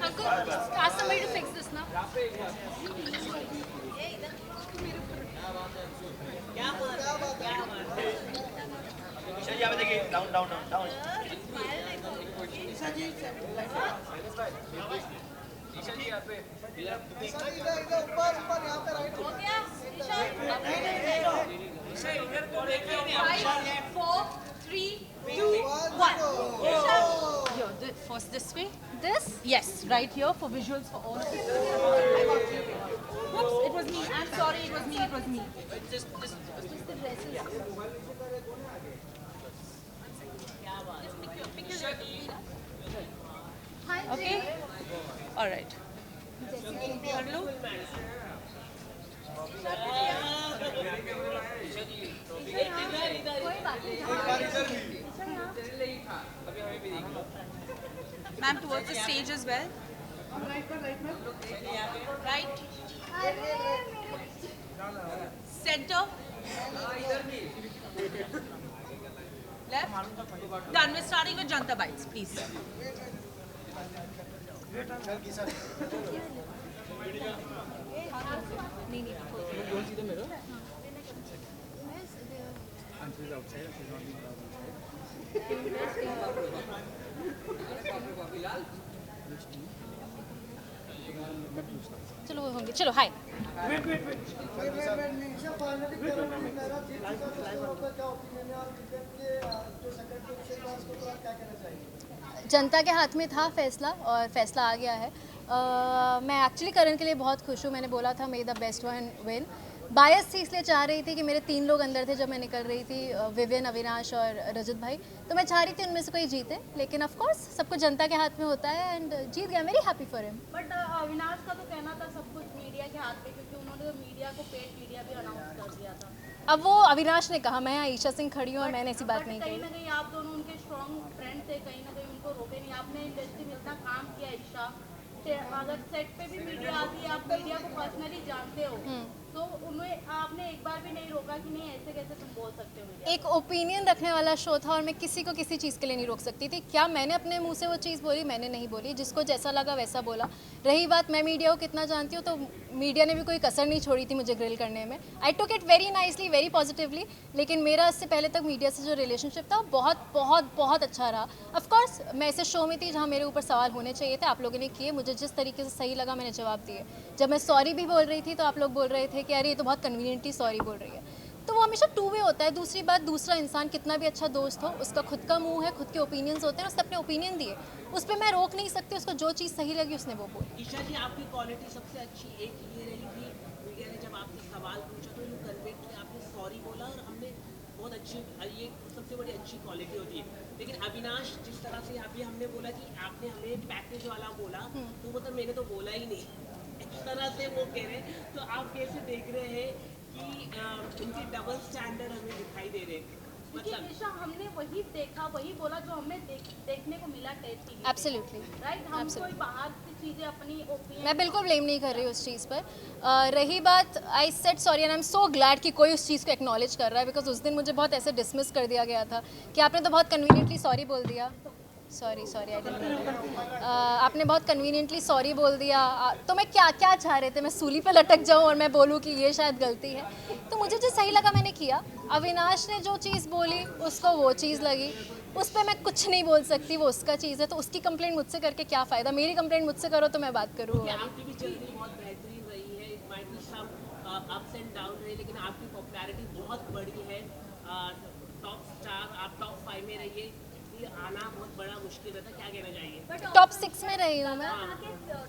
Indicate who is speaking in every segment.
Speaker 1: Uncle, ask somebody to fix this now. Five, four, three, two, one. Here, first this way. This? Yes, right here for visuals for all. Whoops, it was me. I'm sorry, it was me. It was me. Just the dresses. Okay. All right. Ma'am, towards the stage as well. Right. Center. Left. Done. We're starting with Janta Bites, please. चलो वो होंगे चलो हाय जनता के हाथ में था फैसला और फैसला आ गया है। मैं एक्चुअली करण के लिए बहुत खुश हूँ। मैंने बोला था may the best one win. Bias थी इसलिए चाह रही थी कि मेरे 3 लोग अंदर थे जब मैं निकल रही थी, विवियन, अविनाश और रजत भाई, तो मैं चाह रही थी उनमें से कोई जीते, लेकिन ऑफ कोर्स सब कुछ जनता के हाथ में होता है एंड जीत गया। Very happy for him.
Speaker 2: But Avinash का तो कहना था सब कुछ मीडिया के हाथ में, क्योंकि उन्होंने मीडिया को पेड मीडिया भी अनाउंस कर दिया था।
Speaker 1: अब वो अविनाश ने कहा, मैं ईशा सिंह खड़ी हूँ और मैंने ऐसी बात नहीं
Speaker 2: कहीं
Speaker 1: कही।
Speaker 2: ना कहीं आप दोनों उनके स्ट्रॉन्ग फ्रेंड थे, कहीं ना कहीं उनको रोके नहीं। आपने इंडस्ट्री में इतना काम किया ईशा, अगर सेट पे भी मीडिया आती है, आप मीडिया को पर्सनली जानते हो, तो उन्हें आपने एक बार भी नहीं रोका कि नहीं ऐसे कैसे तुम बोल सकते हो।
Speaker 1: एक ओपिनियन रखने वाला शो था और मैं किसी को किसी चीज़ के लिए नहीं रोक सकती थी। क्या मैंने अपने मुंह से वो चीज़ बोली? मैंने नहीं बोली। जिसको जैसा लगा वैसा बोला। रही बात मैं मीडिया को कितना जानती हूँ, तो मीडिया ने भी कोई कसर नहीं छोड़ी थी मुझे ग्रिल करने में। I took it very nicely, very positively. लेकिन मेरा इससे पहले तक मीडिया से जो रिलेशनशिप था बहुत बहुत बहुत अच्छा रहा। ऑफकोर्स मैं ऐसे शो में थी जहाँ मेरे ऊपर सवाल होने चाहिए थे, आप लोगों ने किए। मुझे जिस तरीके से सही लगा मैंने जवाब दिए। जब मैं सॉरी भी बोल रही थी तो आप लोग बोल रहे थे कि अरे ये तो बहुत कन्वीनियंटली सॉरी बोल रही है। तो वो हमेशा टू वे होता है। दूसरी बात, दूसरा इंसान कितना भी अच्छा दोस्त हो, उसका खुद का मुंह है, खुद के ओपिनियंस होते हैं, उसने अपने ओपिनियन दिए, उस पर मैं रोक नहीं सकती। उसको जो चीज़ सही लगी उसने वो बोली।
Speaker 3: ईशा जी, आपकी क्वालिटी सबसे अच्छी एक ये रही थी, मीडिया ने जब आपसे सवाल पूछा तो यू कन्वेट किया, आपने सॉरी बोला और हमने बहुत अच्छी, ये सबसे बड़ी अच्छी क्वालिटी होती है। लेकिन अविनाश जिस तरह से अभी हमने बोला कि आपने हमें पैकेज वाला बोला, तो मतलब मैंने तो बोला ही नहीं, इस तरह से वो कह रहे हैं। तो आप कैसे देख रहे हैं कि उनके डबल स्टैंडर्ड हमें दिखाई दे रहे हैं?
Speaker 2: क्योंकि ईशा हमने वही देखा, वही बोला जो हमें देखने को मिला टेस्ट टीवी।
Speaker 1: एब्सोल्युटली
Speaker 2: राइट, हम कोई बाहर की चीजें अपनी ओपिनियन,
Speaker 1: मैं बिल्कुल ब्लेम नहीं कर रही उस चीज़ पर। रही बात, I said sorry and I am so glad कि कोई उस चीज़ को एक्नॉलेज कर रहा है, बिकॉज उस दिन मुझे बहुत ऐसे डिसमिस कर दिया गया था कि आपने तो बहुत कन्वीनियंटली सॉरी बोल दिया। Sorry I didn't. आपने बहुत कन्वीनियंटली सॉरी बोल दिया। तो मैं क्या चाह रहे थे? मैं सूली पे लटक जाऊं और मैं बोलूं कि ये शायद गलती है? तो मुझे जो सही लगा मैंने किया। अविनाश ने जो चीज़ बोली उसको वो चीज़ लगी, उस पर मैं कुछ नहीं बोल सकती, वो उसका चीज़ है। तो उसकी कंप्लेंट मुझसे करके क्या फ़ायदा? मेरी कंप्लेंट मुझसे करो तो मैं बात करूँ।
Speaker 3: आपकी भी जर्नी बहुत बेहतरीन रही है, it might be some ups and down रहे, लेकिन आपकी पॉपुलैरिटी बहुत बड़ी है। टॉप स्टार, आप टॉप 5 में रहिए, आना बहुत बड़ा मुश्किल रहता। क्या कहना चाहिए?
Speaker 1: टॉप 6 में रही हूँ मैं।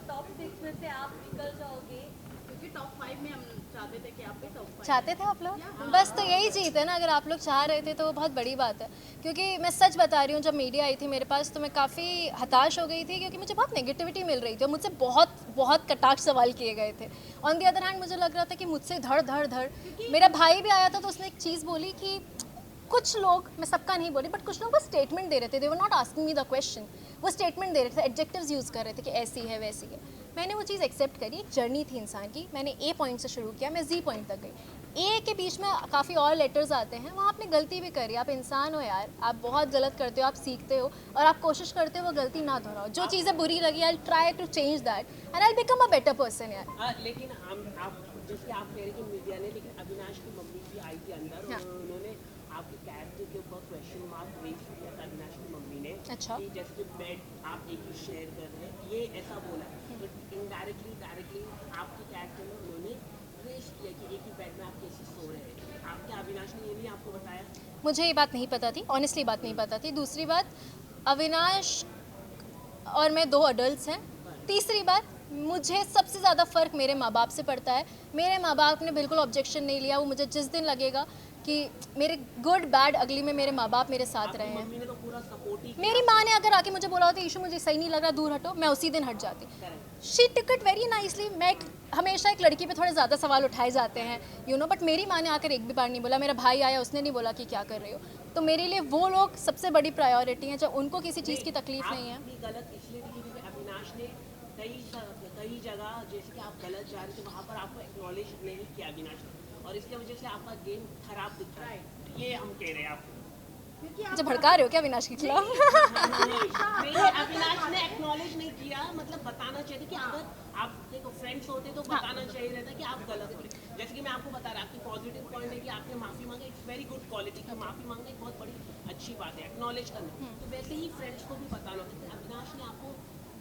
Speaker 2: टॉप 6 में से आप निकल जाओगे, क्योंकि टॉप 5 में हम चाहते थे कि आप भी टॉप 5
Speaker 1: चाहते थे आप लोग। बस तो यही जीत है ना, अगर आप लोग चाह रहे थे तो वो बहुत बड़ी बात है। क्योंकि मैं सच बता रही हूँ, जब मीडिया आई थी मेरे पास तो मैं काफ़ी हताश हो गई थी, क्योंकि मुझे बहुत नेगेटिविटी मिल रही थी और मुझसे बहुत बहुत कटाक्ष सवाल किए गए थे। ऑन दी अदर हैंड मुझे लग रहा था कि मुझसे धड़। मेरा भाई भी आया था तो उसने एक चीज़ बोली कि कुछ लोग, मैं सबका नहीं बोल रही, बट कुछ लोग बस स्टेटमेंट दे रहे थे, they were not asking me the question, वो स्टेटमेंट दे रहे थे, एडजेक्टिव्स यूज़ कर रहे थे कि ऐसी है वैसी है। मैंने वो चीज़ एक्सेप्ट करी, एक जर्नी थी इंसान की, मैंने ए पॉइंट से शुरू किया, मैं जी पॉइंट तक गई। ए के बीच में काफ़ी और लेटर्स आते हैं, वहाँ आपने गलती भी करी, आप इंसान हो यार, आप बहुत गलत करते हो, आप सीखते हो और आप कोशिश करते हो वो गलती ना दोहराओ। जो चीज़ें बुरी लगी, I try to change that and I become a better person यार।
Speaker 3: लेकिन हम आप जैसे आप कह रहे कि मीडिया ने, लेकिन अविनाश की मम्मी भी आई थी अंदर
Speaker 1: हाँ।
Speaker 3: और उन्होंने आपके कैरेक्टर के ऊपर क्वेश्चन मार्क रेज किया था अविनाश की मम्मी ने।
Speaker 1: अच्छा।
Speaker 3: कि जैसे बेड आप एक ही शेयर कर रहे हैं, ये ऐसा बोला, तो इनडायरेक्टली डायरेक्टली आपके कैरेक्टर में उन्होंने रेज किया कि एक ही बेड में आप कैसे सो रहे हैं। आपके अविनाश ने ये नहीं आपको बताया?
Speaker 1: मुझे ये बात नहीं पता थी, ऑनेस्टली बात नहीं पता थी। दूसरी बात, अविनाश और मैं 2 अडल्ट्स हैं। तीसरी बात, मुझे सबसे ज़्यादा फ़र्क मेरे माँ बाप से पड़ता है। मेरे माँ बाप ने बिल्कुल ऑब्जेक्शन नहीं लिया। वो मुझे जिस दिन लगेगा कि मेरे गुड बैड अगली में मेरे माँ बाप मेरे साथ रहे हैं।
Speaker 3: मम्मी ने तो पूरा सपोर्ट ही
Speaker 1: मेरी माँ ने अगर आके मुझे बोला होता ईशू मुझे सही नहीं लग रहा, दूर हटो, मैं उसी दिन हट जाती। She took it very nicely. हमेशा एक लड़की पे थोड़े ज़्यादा सवाल उठाए जाते हैं, यू नो, बट मेरी माँ ने आकर एक भी बार नहीं बोला। मेरा भाई आया, उसने नहीं बोला कि क्या कर रहे हो। तो मेरे लिए वो लोग सबसे बड़ी प्रायोरिटी हैं, जब उनको किसी चीज़ की तकलीफ नहीं है।
Speaker 3: आपने गलत इसलिए दिखी क्योंकि अविनाश ने कई जगह जैसे कि आप गलत जा रहे थे वहाँ पर आपको एक्नॉलेज नहीं किया अविनाश ने, और इसकी वजह से आपका गेम खराब दिख रहा है, ये हम कह रहे हैं आपको।
Speaker 1: मुझे भड़का रहे हो क्या अविनाश के खिलाफ?
Speaker 3: नहीं, अविनाश ने एक्नॉलेज नहीं किया, मतलब बताना चाहिए कि अगर आप देखो फ्रेंड्स होते तो बताना चाहिए रहता कि आप गलत हो रहे। जैसे कि मैं आपको बता रहा, आपकी पॉजिटिव पॉइंट है कि आपने माफी मांगी, इट्स वेरी गुड क्वालिटी की माफी मांगना एक बहुत बड़ी अच्छी बात है, एक्नॉलेज करना। तो वैसे ही फ्रेंड्स को भी बताना होता है। अविनाश ने आपको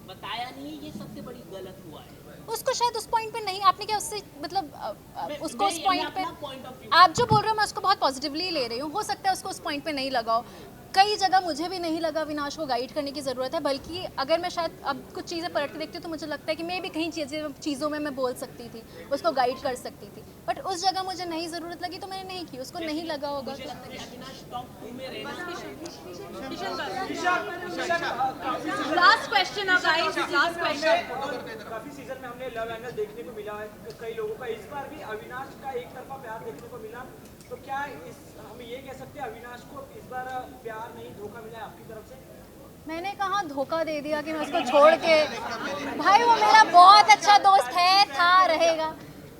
Speaker 3: बताया नहीं, ये सबसे बड़ी गलत हुआ है।
Speaker 1: उसको शायद उस पॉइंट पे नहीं, आपने क्या उससे मतलब उसको उस
Speaker 3: मैं
Speaker 1: पॉइंट पे,
Speaker 3: अपना point of view-
Speaker 1: आप जो बोल रहे हो मैं उसको बहुत पॉजिटिवली ले रही हूँ। हो सकता है उसको उस पॉइंट पे नहीं लगाओ। कई जगह मुझे भी नहीं लगा अविनाश को गाइड करने की ज़रूरत है, बल्कि अगर मैं शायद अब कुछ चीज़ें पलट के देखती हूँ तो मुझे लगता है कि मैं भी कहीं चीज़ों में मैं बोल सकती थी, उसको गाइड कर सकती थी, बट उस जगह मुझे नहीं ज़रूरत लगी तो मैंने नहीं की। उसको नहीं लगा होगा
Speaker 3: मुझे लगता है कि अविनाश टॉप 2 में रहना।
Speaker 2: Last question guys, last question.
Speaker 4: काफी सीजन में हमने लव एंगल देखने को मिला है कई लोगों का, इस बार भी अविनाश का एक तरफा प्यार देखने को मिला, तो क्या हम ये कह सकते हैं अविनाश को इस बार प्यार नहीं धोखा मिला है आपकी तरफ से?
Speaker 1: मैंने कहा धोखा दे दिया कि मैं उसको छोड़ के, भाई वो मेरा बहुत अच्छा दोस्त है, था, रहेगा।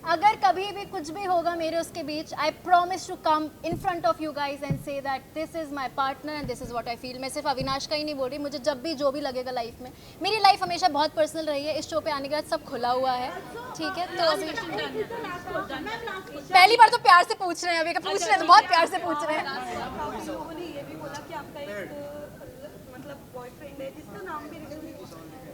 Speaker 1: अगर कभी भी कुछ भी होगा मेरे उसके बीच, I promise to come in front of you guys and say that this is my partner and this is what I feel. मैं सिर्फ अविनाश का ही नहीं बोल रही, मुझे जब भी जो भी लगेगा लाइफ में, मेरी लाइफ हमेशा बहुत पर्सनल रही है, इस शो पे आने के बाद सब खुला हुआ है, ठीक है। तो अभी पहली बार तो प्यार से पूछ रहे हैं, अभी का पूछ रहे हैं तो बहुत प्यार से पूछ रहे हैं।
Speaker 5: काफी लोगों ने ये भी बोला कि आपका एक मतलब बॉयफ्रेंड है जिसका नाम भी रिवील नहीं हुआ,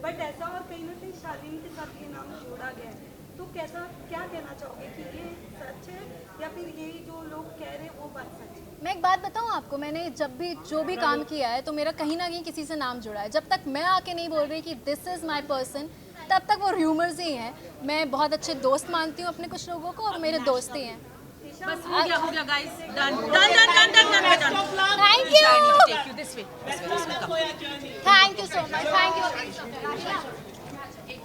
Speaker 5: बट ऐसा और कहीं ना कहीं शालीन के साथ ये नाम जोड़ा गया है, तो कैसा क्या कहना चाहोगे कि ये सच है या फिर यही जो लोग कह रहे हैं वो बात सच है?
Speaker 1: मैं एक बात बताऊं आपको, मैंने जब भी जो भी काम किया है तो मेरा कहीं ना कहीं किसी से नाम जुड़ा है। जब तक मैं आके नहीं बोल रही कि दिस इज़ माई पर्सन, तब तक वो र्यूमर्स ही हैं। मैं बहुत अच्छे दोस्त मानती हूँ अपने कुछ लोगों को और मेरे दोस्त ही हैं।
Speaker 2: बस हो गया guys, done done done done done done.
Speaker 1: Thank you,
Speaker 2: take you this way,
Speaker 1: thank you so much, thank you.